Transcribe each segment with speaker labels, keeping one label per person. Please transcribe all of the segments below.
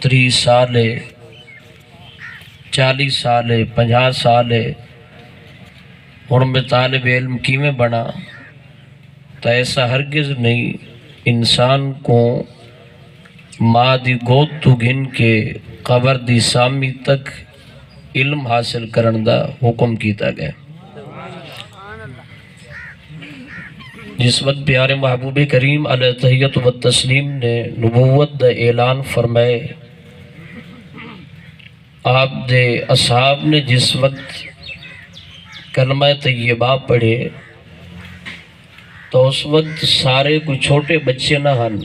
Speaker 1: 30 سال ہے، 40 سال ہے، 50 سال ہے، ہن میں طالب علم کیویں بنا؟ تو ایسا ہرگز نہیں۔ انسان کو ماں دی گود تو گھن کے قبر دی سامی تک علم حاصل کرن دا حکم کیتا گیا۔ جس وقت پیارے محبوب کریم علیہ تحیت و تسلیم نے نبوت دا اعلان فرمائے، آپ دے اصحاب نے جس وقت کلمہ طیبہ پڑھے تو اس وقت سارے کوئی چھوٹے بچے نہ ہن،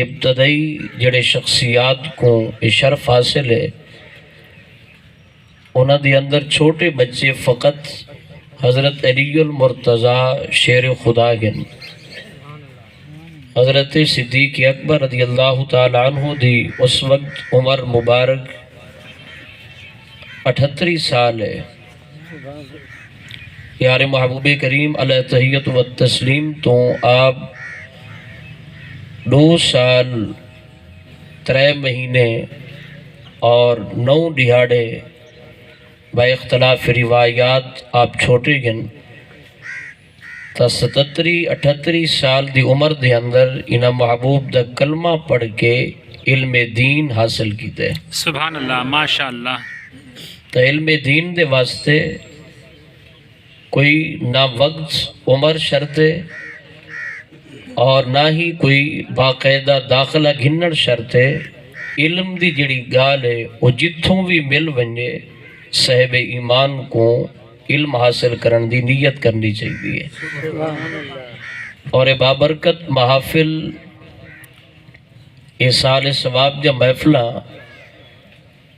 Speaker 1: ابتدائی جڑے شخصیات کو شرف حاصل ہے انہاں دے اندر چھوٹے بچے فقط حضرت علی المرتضی شیر خدا گن، حضرت صدیق اکبر رضی اللہ تعالی عنہ دی اس وقت عمر مبارک 38 سال ہے۔ پیارے محبوب کریم علیہ تحیت و تسلیم تو آپ 2 سال 3 مہینے اور 9 دہاڑے با اختلاف روایات آپ چھوٹے گن، تا 37-38 سال دی عمر دے اندر انہاں محبوب دا کلمہ پڑھ کے علم دین حاصل کیتے۔
Speaker 2: سبحان اللہ، ماشاءاللہ۔
Speaker 1: تا علم دین دے واسطے کوئی نہ وقت عمر شرط ہے اور نہ ہی کوئی باقاعدہ داخلہ گھنڑ شرط ہے۔ علم دی جڑی گال ہے وہ جتھوں بھی مل ونجے صاحب ایمان کو علم حاصل کرن دی نیت کرنی چاہیے۔ اور بابرکت محافل سال ثواب جا محفلہ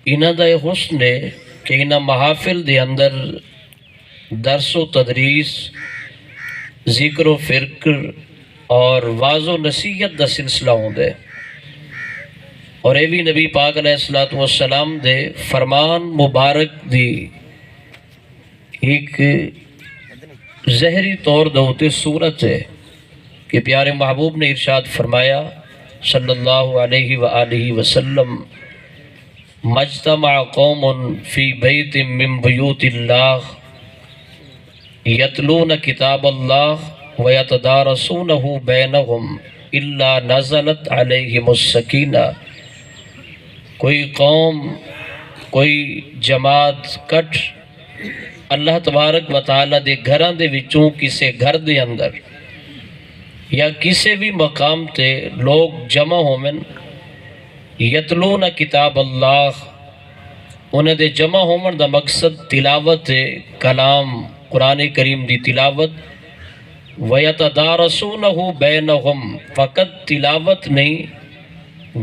Speaker 1: انہاں دا حسن ہے کہ انہاں محافل دے اندر درس و تدریس، ذکر و فکر اور واعظ و نصیحت دا سلسلہ ہوندے، اور اے بھی نبی پاک علیہ السلام دے فرمان مبارک دی ایک ظہری طور دوتے صورت ہے کہ پیارے محبوب نے ارشاد فرمایا صلی اللہ علیہ وآلہ وسلم، مجتمع قوم فی بیت من بیوت اللہ یتلون کتاب اللہ ویتدارسونہ بینہم الا نزلت علیہم السکینہ۔ کوئی قوم، کوئی جماعت کٹ اللہ تبارک و تعالیٰ دے گھراں دے وچوں کسے گھر دے اندر یا کسے بھی مقام تے لوگ جمع ہومن، یتلون کتاب اللہ، انہیں دے جمع ہومن دا مقصد تلاوت کلام قرآن کریم دی تلاوت، وَيَتَدَارَسُونَهُ بَيْنَهُمْ، فقط تلاوت نہیں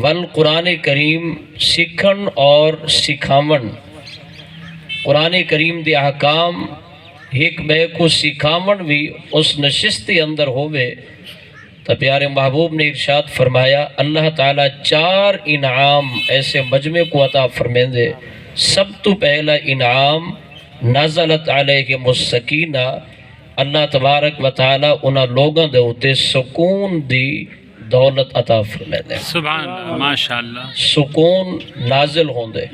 Speaker 1: والقرآن کریم سکھن اور سکھاون، قرآن کریم دے احکام ایک بے کو سکھاون بھی اس نشست کے اندر ہوئے۔ تو پیارے محبوب نے ارشاد فرمایا اللہ تعالیٰ 4 انعام ایسے مجمع کو عطا فرمائیں دے۔ سب تو پہلا انعام نزلت علیہم السکینہ، اللہ تبارک و تعالیٰ انہاں لوگاں دے ہوتے سکون دی دولت عطا فرمائیں دے۔
Speaker 2: سبحان اللہ، ماشاءاللہ۔
Speaker 1: سکون نازل ہوں دے،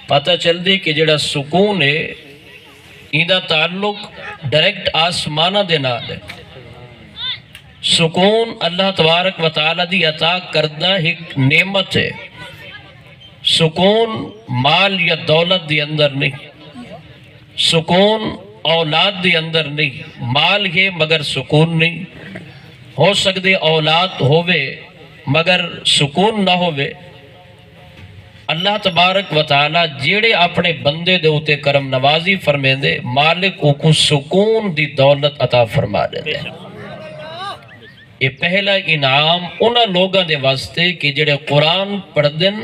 Speaker 1: پتہ چل دے کہ جڑا سکون ہے ایدہ تعلق ڈائریکٹ آسمانہ دے نال ہے۔ سکون اللہ تبارک و تعالیٰ دی عطا کردہ ایک نعمت ہے۔ سکون مال یا دولت دی اندر نہیں، سکون اولاد دی اندر نہیں، مال ہے مگر سکون نہیں، ہو سکتے اولاد ہوئے مگر سکون نہ ہوئے۔ اللہ تبارک و تعالیٰ جیڑے اپنے بندے دے ہوتے کرم نوازی فرمائیں دے، مالک کو سکون دی دولت عطا فرما دے دے۔ یہ پہلا انعام انہاں لوگاں دے واسطے کہ جڑے قرآن پڑھ دن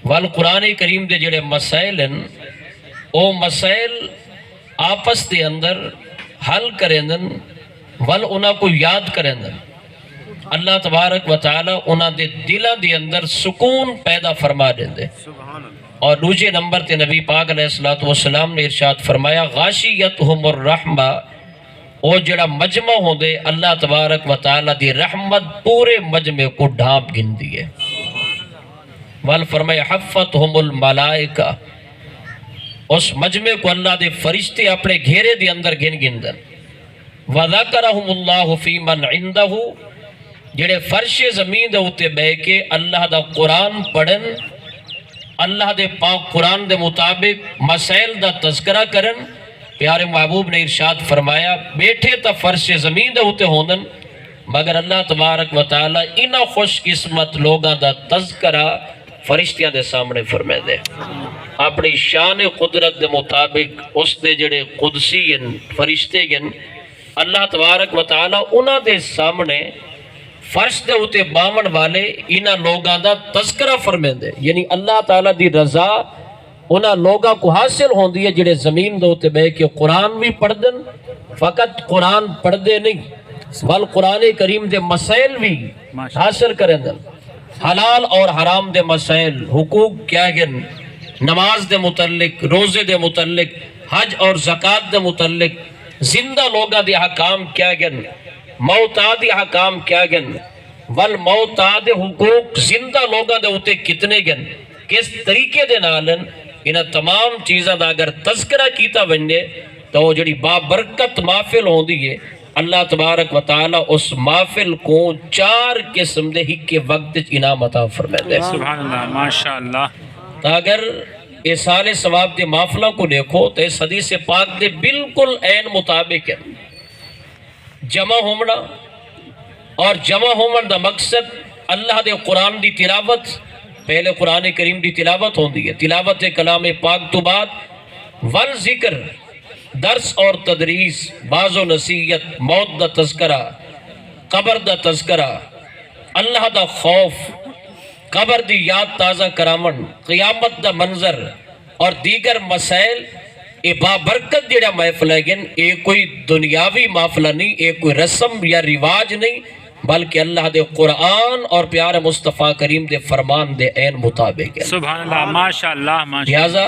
Speaker 1: والقرآن کریم دے جڑے مسائل ہیں او مسائل آپس دے اندر حل کریں دن ول انہاں کو یاد کریں دن، اللہ تبارک و تعالیٰ انہاں دے دلہ دے اندر سکون پیدا فرما دیں دے۔ اور دوسرے نمبر تے نبی پاک علیہ السلام نے ارشاد فرمایا غاشیتہم الرحمہ، وہ جڑا مجمع ہوندے اللہ تبارک و تعالی دی رحمت پورے مجمع کو ڈھانپ گندی ہے. ول فرمائے حفتہم الملائکہ، اس مجمع کو اللہ دے فرشتے اپنے گھیرے دے اندر گن گندن. وذکرہم اللہ فی من عندہ، جڑے فرش زمین دے اوتے بہ کے اللہ دا قرآن پڑھن، اللہ دے پاک قرآن دے مطابق مسائل دا تذکرہ کرن. پیارے محبوب نے ارشاد فرمایا بیٹھے تا فرش زمین دے ہوتے ہوندن، مگر اللہ تبارک و تعالی انہا خوش قسمت لوگاں دا تذکرہ فرشتیاں دے سامنے فرمائے دے. اپنی شان قدرت دے مطابق اس دے جڑے قدسی گن فرشتے گن، اللہ تبارک و تعالی انہا دے سامنے فرش دے ہوتے باون والے انہا لوگاں دا تذکرہ فرمائے دے. یعنی اللہ تعالی دی رضا انہاں لوگاں کو حاصل ہوندی ہے جڑے زمین دے ہوتے بے کہ قرآن بھی پڑھ دن. فقط قرآن پڑھ دے نہیں بل قرآن کریم دے مسائل بھی حاصل کریں دن. حلال اور حرام دے مسائل، حقوق کیا گن، نماز دے متعلق، روزے دے متعلق، حج اور زکاة دے متعلق، زندہ لوگاں دے حکام کیا گن، موتا دے حکام کیا گن، والموتا دے حقوق زندہ لوگاں دے ہوتے کتنے گن، کس طریقے دے نالن. انہاں تمام چیزاں دا اگر تذکرہ کیتا بننے تو وہ جڑی بابرکت محفل ہوندی ہے، اللہ تبارک و تعالی اس محفل کو 4 قسم دے ہی کے وقت انعام عطا فرمائے دے.
Speaker 2: سبحان اللہ، ماشاءاللہ.
Speaker 1: تو اگر اس سال ثواب دے محفلوں کو دیکھو تو اس حدیث پاک دے بالکل عین مطابق ہے. جمع ہومنا اور جمع ہومن دا مقصد اللہ دے قرآن دی تلاوت، پہلے قرآن کریم دی تلاوت ہوندی ہے، تلاوت کلام پاک تو بعد والذکر، درس اور تدریس، باز و نصیحت، موت دا تذکرہ، قبر دا تذکرہ، اللہ دا خوف، قبر دی یاد تازہ کرامن، قیامت دا منظر اور دیگر مسائل. اے بابرکت جڑا محفل ہے گن، اے کوئی دنیاوی محفلہ نہیں، اے کوئی رسم یا رواج نہیں، بلکہ اللہ دے قرآن اور پیارے مصطفیٰ کریم دے فرمان دے عین مطابق ہے.
Speaker 2: سبحان اللہ، ماشاءاللہ، ماشاءاللہ.
Speaker 1: لہذا